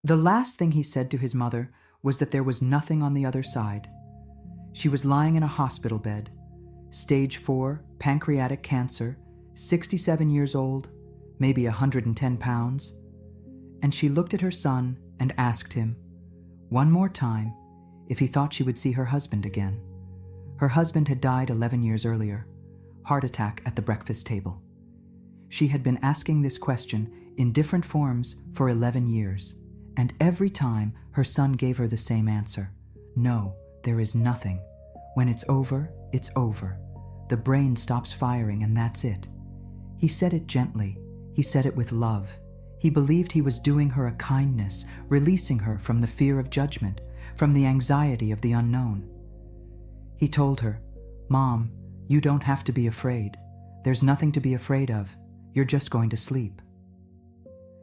The last thing he said to his mother was that there was nothing on the other side. She was lying in a hospital bed, stage 4, pancreatic cancer, 67 years old, maybe 110 pounds, and she looked at her son and asked him, one more time, if he thought she would see her husband again. Her husband had died 11 years earlier, heart attack at the breakfast table. She had been asking this question in different forms for 11 years, and every time her son gave her the same answer. No, there is nothing. When it's over, it's over. The brain stops firing and that's it. He said it gently. He said it with love. He believed he was doing her a kindness, releasing her from the fear of judgment, from the anxiety of the unknown. He told her, "Mom, you don't have to be afraid. There's nothing to be afraid of. You're just going to sleep."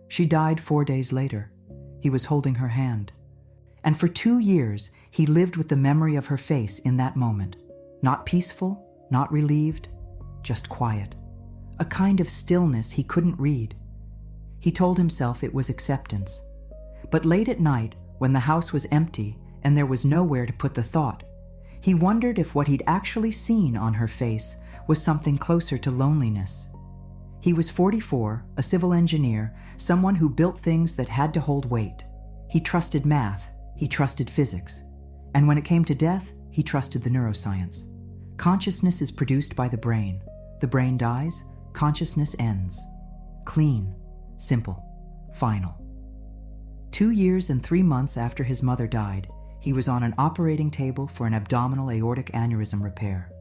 She died 4 days later. He was holding her hand. And for 2 years, he lived with the memory of her face in that moment. Not peaceful, not relieved, just quiet. A kind of stillness he couldn't read. He told himself it was acceptance. But late at night, when the house was empty and there was nowhere to put the thought, he wondered if what he'd actually seen on her face was something closer to loneliness. He was 44, a civil engineer, someone who built things that had to hold weight. He trusted math, he trusted physics, and when it came to death, he trusted the neuroscience. Consciousness is produced by the brain. The brain dies, consciousness ends. Clean, simple, final. 2 years and 3 months after his mother died, he was on an operating table for an abdominal aortic aneurysm repair.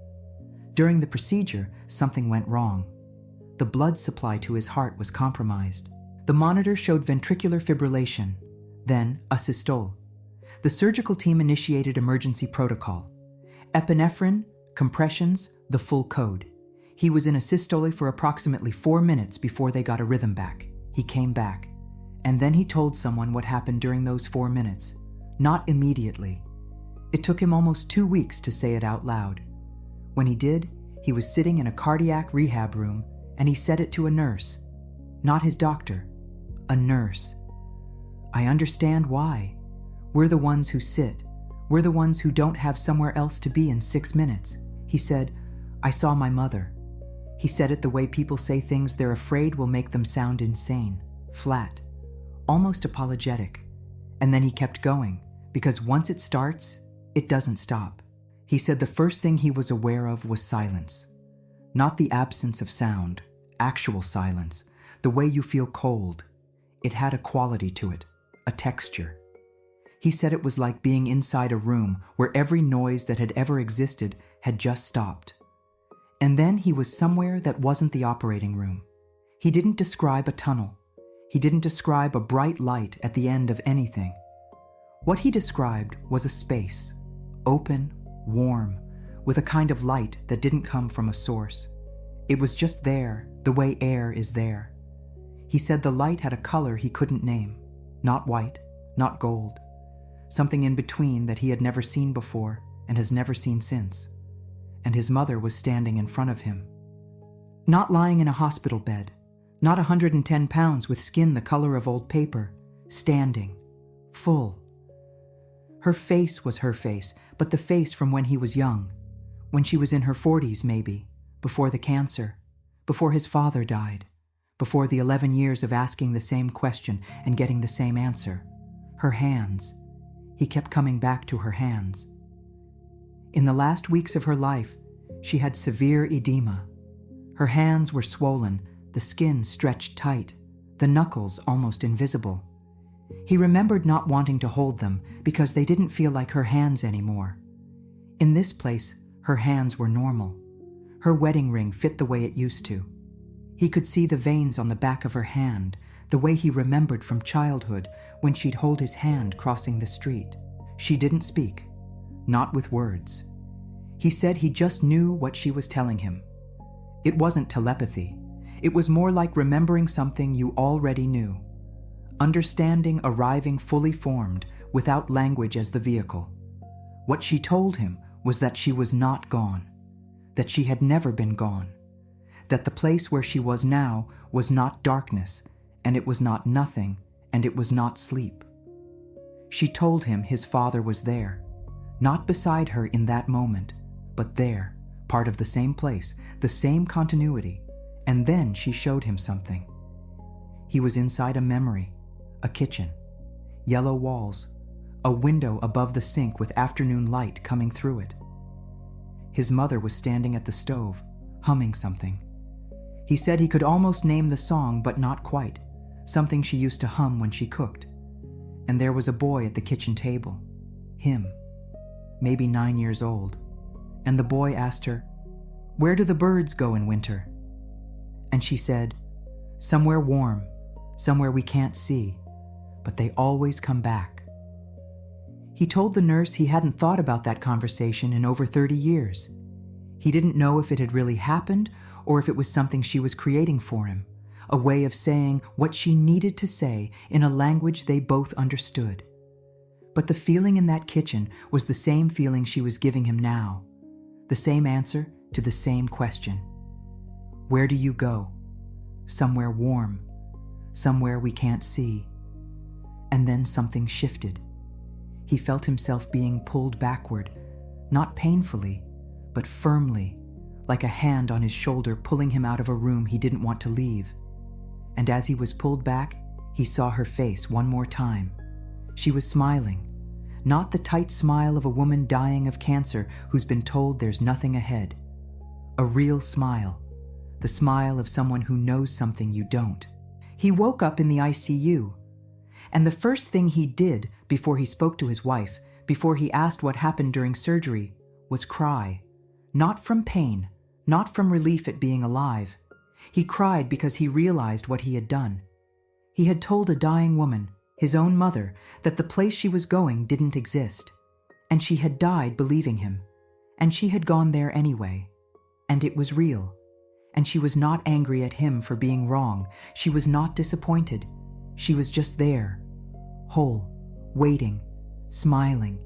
During the procedure, something went wrong. The blood supply to his heart was compromised. The monitor showed ventricular fibrillation, then a systole. The surgical team initiated emergency protocol. Epinephrine, compressions, the full code. He was in a systole for approximately 4 minutes before they got a rhythm back. He came back. And then he told someone what happened during those 4 minutes. Not immediately. It took him almost 2 weeks to say it out loud. When he did, he was sitting in a cardiac rehab room, and he said it to a nurse. Not his doctor. A nurse. I understand why. We're the ones who sit. We're the ones who don't have somewhere else to be in 6 minutes. He said, I saw my mother. He said it the way people say things they're afraid will make them sound insane. Flat. Almost apologetic. And then he kept going, because once it starts, it doesn't stop. He said the first thing he was aware of was silence. Not the absence of sound, actual silence, the way you feel cold. It had a quality to it, a texture. He said it was like being inside a room where every noise that had ever existed had just stopped. And then he was somewhere that wasn't the operating room. He didn't describe a tunnel. He didn't describe a bright light at the end of anything. What he described was a space, open, warm, with a kind of light that didn't come from a source. It was just there, the way air is there. He said the light had a color he couldn't name. Not white, not gold. Something in between that he had never seen before and has never seen since. And his mother was standing in front of him. Not lying in a hospital bed. Not 110 pounds with skin the color of old paper. Standing. Full. Her face was her face, but the face from when he was young. When she was in her 40s, maybe. Before the cancer. Before his father died. Before the 11 years of asking the same question and getting the same answer. Her hands. He kept coming back to her hands. In the last weeks of her life, she had severe edema. Her hands were swollen, the skin stretched tight, the knuckles almost invisible. He remembered not wanting to hold them because they didn't feel like her hands anymore. In this place, her hands were normal. Her wedding ring fit the way it used to. He could see the veins on the back of her hand, the way he remembered from childhood when she'd hold his hand crossing the street. She didn't speak, not with words. He said he just knew what she was telling him. It wasn't telepathy. It was more like remembering something you already knew. Understanding arriving fully formed, without language as the vehicle. What she told him was that she was not gone, that she had never been gone, that the place where she was now was not darkness, and it was not nothing, and it was not sleep. She told him his father was there, not beside her in that moment, but there, part of the same place, the same continuity. And then she showed him something. He was inside a memory, a kitchen, yellow walls, a window above the sink with afternoon light coming through it. His mother was standing at the stove, humming something. He said he could almost name the song, but not quite, something she used to hum when she cooked. And there was a boy at the kitchen table, him, maybe 9 years old. And the boy asked her, "Where do the birds go in winter?" And she said, "Somewhere warm, somewhere we can't see, but they always come back." He told the nurse he hadn't thought about that conversation in over 30 years. He didn't know if it had really happened or if it was something she was creating for him, a way of saying what she needed to say in a language they both understood. But the feeling in that kitchen was the same feeling she was giving him now, the same answer to the same question. Where do you go? Somewhere warm, somewhere we can't see. And then something shifted. He felt himself being pulled backward, not painfully, but firmly, like a hand on his shoulder pulling him out of a room he didn't want to leave. And as he was pulled back, he saw her face one more time. She was smiling, not the tight smile of a woman dying of cancer who's been told there's nothing ahead. A real smile, the smile of someone who knows something you don't. He woke up in the ICU, and the first thing he did before he spoke to his wife, before he asked what happened during surgery, was cry. Not from pain, not from relief at being alive. He cried because he realized what he had done. He had told a dying woman, his own mother, that the place she was going didn't exist. And she had died believing him. And she had gone there anyway. And it was real. And she was not angry at him for being wrong. She was not disappointed. She was just there, whole, waiting, smiling.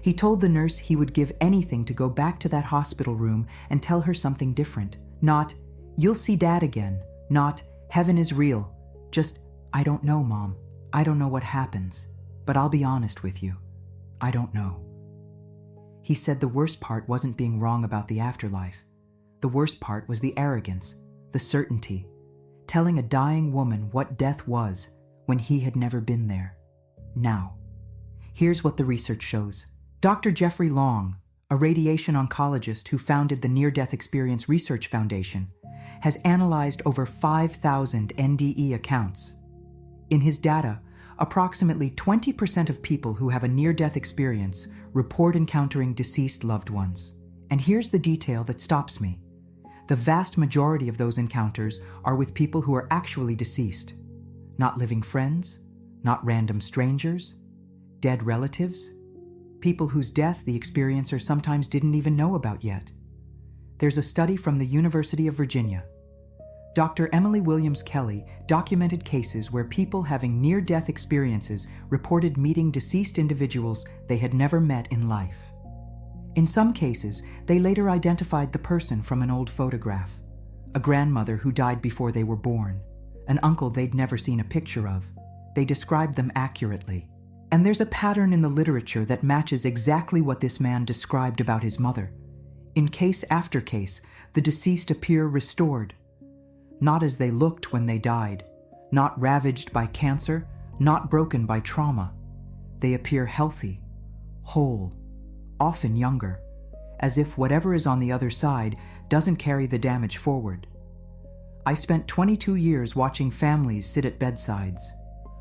He told the nurse he would give anything to go back to that hospital room and tell her something different. Not, "You'll see Dad again." Not, "Heaven is real." Just, "I don't know, Mom. I don't know what happens. But I'll be honest with you. I don't know." He said the worst part wasn't being wrong about the afterlife. The worst part was the arrogance, the certainty, telling a dying woman what death was when he had never been there. Now, here's what the research shows. Dr. Jeffrey Long, a radiation oncologist who founded the Near-Death Experience Research Foundation, has analyzed over 5,000 NDE accounts. In his data, approximately 20% of people who have a near-death experience report encountering deceased loved ones. And here's the detail that stops me. The vast majority of those encounters are with people who are actually deceased. Not living friends, not random strangers, dead relatives, people whose death the experiencer sometimes didn't even know about yet. There's a study from the University of Virginia. Dr. Emily Williams Kelly documented cases where people having near-death experiences reported meeting deceased individuals they had never met in life. In some cases, they later identified the person from an old photograph, a grandmother who died before they were born, an uncle they'd never seen a picture of. They described them accurately. And there's a pattern in the literature that matches exactly what this man described about his mother. In case after case, the deceased appear restored, not as they looked when they died, not ravaged by cancer, not broken by trauma. They appear healthy, whole, often younger, as if whatever is on the other side doesn't carry the damage forward. I spent 22 years watching families sit at bedsides.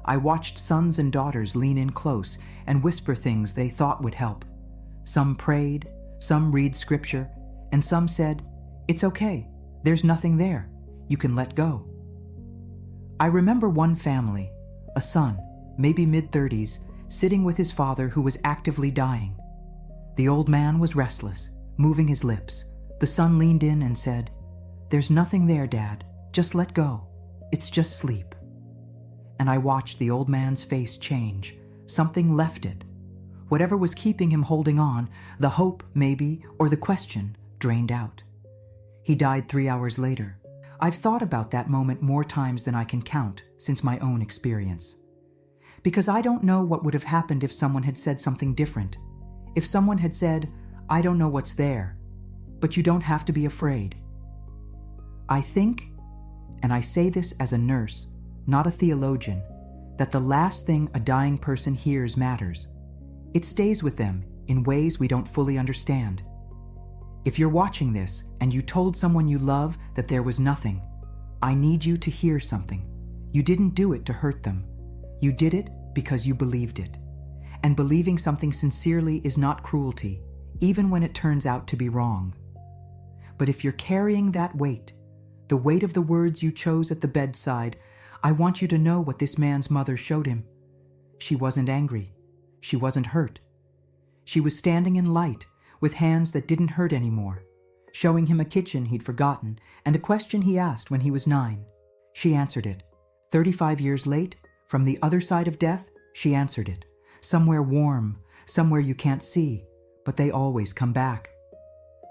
I watched sons and daughters lean in close and whisper things they thought would help. Some prayed, some read scripture, and some said, "It's okay, there's nothing there, you can let go." I remember one family, a son, maybe mid-30s, sitting with his father who was actively dying. The old man was restless, moving his lips. The son leaned in and said, "There's nothing there, Dad, just let go, it's just sleep." And I watched the old man's face change. Something left it. Whatever was keeping him holding on, the hope, maybe, or the question, drained out. He died 3 hours later. I've thought about that moment more times than I can count since my own experience. Because I don't know what would have happened if someone had said something different. If someone had said, I don't know what's there, but you don't have to be afraid. I think, and I say this as a nurse, not a theologian, that the last thing a dying person hears matters. It stays with them in ways we don't fully understand. If you're watching this and you told someone you love that there was nothing, I need you to hear something. You didn't do it to hurt them. You did it because you believed it. And believing something sincerely is not cruelty, even when it turns out to be wrong. But if you're carrying that weight, the weight of the words you chose at the bedside, I want you to know what this man's mother showed him. She wasn't angry. She wasn't hurt. She was standing in light, with hands that didn't hurt anymore, showing him a kitchen he'd forgotten and a question he asked when he was 9. She answered it. 35 years late, from the other side of death, she answered it. Somewhere warm, somewhere you can't see, but they always come back.